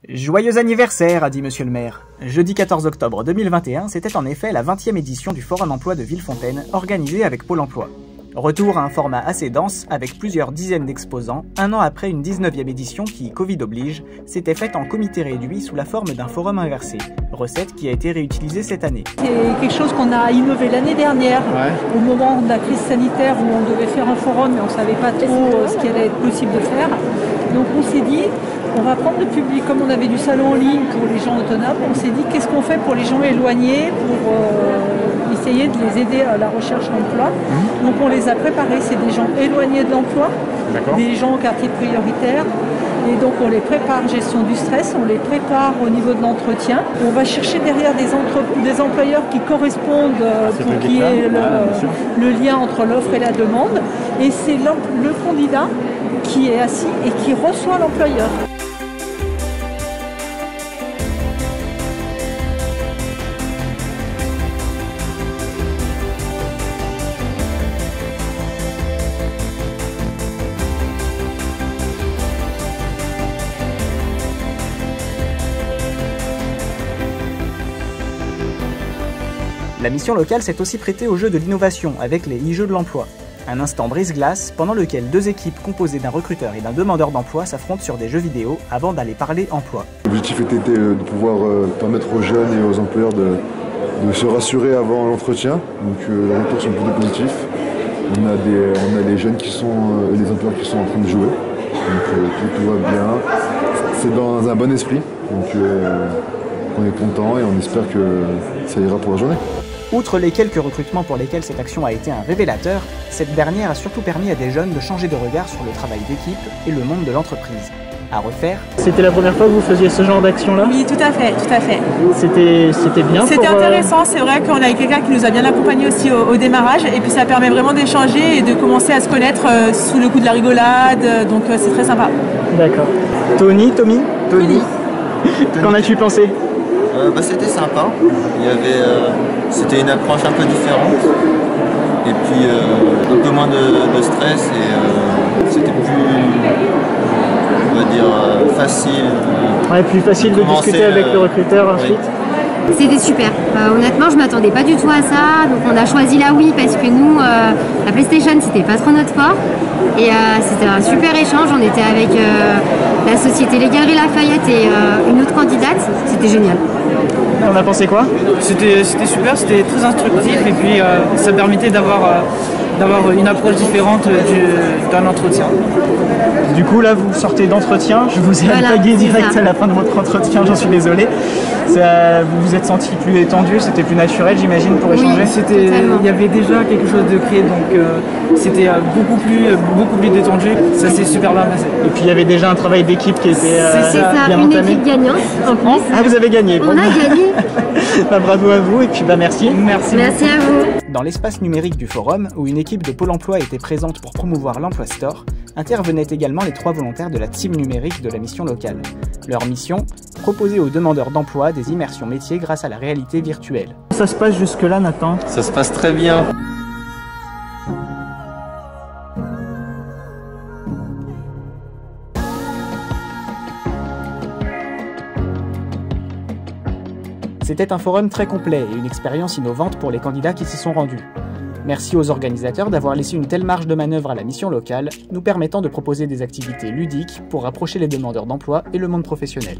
Joyeux anniversaire, a dit monsieur le maire. Jeudi 14 octobre 2021, c'était en effet la 20e édition du Forum Emploi de Villefontaine, organisée avec Pôle emploi. Retour à un format assez dense, avec plusieurs dizaines d'exposants, un an après une 19e édition qui, Covid oblige, s'était faite en comité réduit sous la forme d'un forum inversé, recette qui a été réutilisée cette année. C'est quelque chose qu'on a innové l'année dernière, au moment de la crise sanitaire où on devait faire un forum mais on ne savait pas trop ce qui allait être possible de faire. Donc on s'est dit, on va prendre le public, comme on avait du salon en ligne pour les gens autonomes, on s'est dit qu'est-ce qu'on fait pour les gens éloignés, pour essayer de les aider à la recherche d'emploi. Donc on les a préparés, c'est des gens éloignés de l'emploi, des gens en quartier prioritaire. Et donc on les prépare, gestion du stress, on les prépare au niveau de l'entretien. On va chercher derrière des employeurs qui correspondent pour qu'il y ait le lien entre l'offre et la demande. Et c'est le candidat qui est assis et qui reçoit l'employeur. La mission locale s'est aussi prêtée au jeu de l'innovation avec les e-jeux de l'emploi. Un instant brise-glace pendant lequel deux équipes composées d'un recruteur et d'un demandeur d'emploi s'affrontent sur des jeux vidéo avant d'aller parler emploi. L'objectif était de pouvoir permettre aux jeunes et aux employeurs de se rassurer avant l'entretien. Donc les retours sont plutôt positifs. On a les jeunes qui sont et les employeurs qui sont en train de jouer. Donc tout va bien. C'est dans un bon esprit. Donc on est content et on espère que ça ira pour la journée. Outre les quelques recrutements pour lesquels cette action a été un révélateur, cette dernière a surtout permis à des jeunes de changer de regard sur le travail d'équipe et le monde de l'entreprise. À refaire. C'était la première fois que vous faisiez ce genre d'action-là? Oui, tout à fait, tout à fait. C'était bien. C'était intéressant, c'est vrai qu'on a eu quelqu'un qui nous a bien accompagnés aussi au démarrage, et puis ça permet vraiment d'échanger et de commencer à se connaître sous le coup de la rigolade, donc c'est très sympa. D'accord. Tommy. Qu'en as-tu pensé? C'était sympa. C'était une approche un peu différente. Et puis un peu moins de stress et c'était plus, on va dire, facile. Ouais, plus facile de discuter avec le recruteur ensuite. C'était super. Honnêtement, je m'attendais pas du tout à ça. Donc on a choisi la Wii parce que nous, la PlayStation, c'était pas trop notre fort. Et c'était un super échange. On était avec la société Les Galeries Lafayette et une autre candidate. C'était génial. On a pensé quoi? C'était super, c'était très instructif et puis ça permettait d'avoir une approche différente d'un entretien. Du coup là vous sortez d'entretien, je vous ai alpagué direct à la fin de votre entretien, j'en suis désolé. Vous vous êtes senti plus étendu, c'était plus naturel j'imagine pour échanger? Il y avait déjà quelque chose de créé, donc c'était beaucoup plus détendu, ça s'est super bien passé. Et puis il y avait déjà un travail d'équipe qui était bien une entamé. Équipe gagnante en plus. Ah, vous avez gagné. On a gagné. Bravo à vous et puis merci. Merci à vous. Dans l'espace numérique du forum, où une équipe de Pôle emploi était présente pour promouvoir l'Emploi Store, intervenaient également les 3 volontaires de la team numérique de la mission locale. Leur mission, proposer aux demandeurs d'emploi des immersions métiers grâce à la réalité virtuelle. Ça se passe jusque-là, Nathan? Ça se passe très bien. C'était un forum très complet et une expérience innovante pour les candidats qui s'y sont rendus. Merci aux organisateurs d'avoir laissé une telle marge de manœuvre à la mission locale, nous permettant de proposer des activités ludiques pour rapprocher les demandeurs d'emploi et le monde professionnel.